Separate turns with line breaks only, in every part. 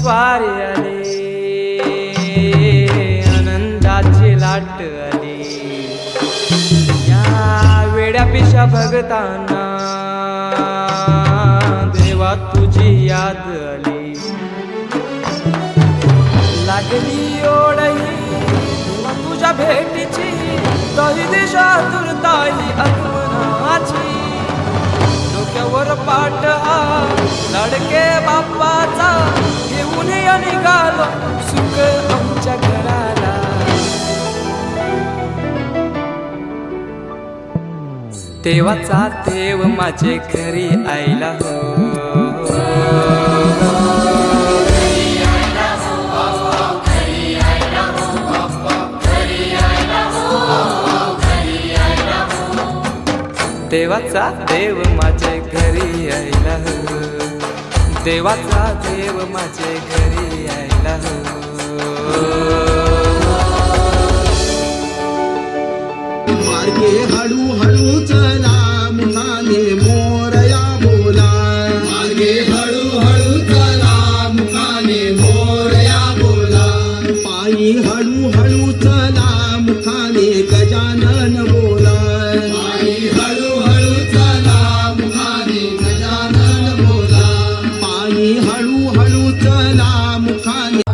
वारी आली, आनंदाची लाट आली, या वेड्या पिशा भगतांना देवा तुझी याद आली, लागली ओढही तुझ्या भेटीची, तही दिशा तुरताई आगमनाची, डोक्यावर पाट हा लाडके बाप्पाचा, घेऊन निघालो सुख आमच्या घराला. देवाचा देव माझे घरी आयला हो, देवाचा देव माझे घरी आयला हो, देवाचा देव माझे घरी आयला हो.
मार्गे हळूहळू चला मुखाने मोरया बोला, मार्गे हळूहळू चला मुखाने मोरया बोला, पायी हळूहळू चला मुखाने गजानन बोला, पायी हळूहळू चला मुखाने गजानन बोला, पायी हळूहळू चला मुखाने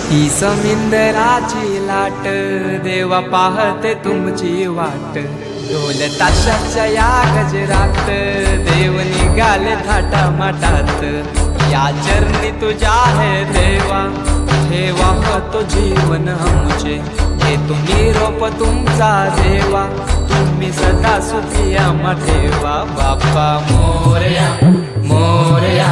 ही समिंदराची लाट, देवा पाहते तुमची वाट, ढोल ताशाच्या या गजरात, देव निघाले थाटा माटात, या चरणी तुझ्या है देवा, ठेवा तो जीवन आमचे, हे तुम्ही रोप तुमचा देवा, तुम्ही सदा सुखी आम्हा ठेवा. बाप्पा मोरया मोरया.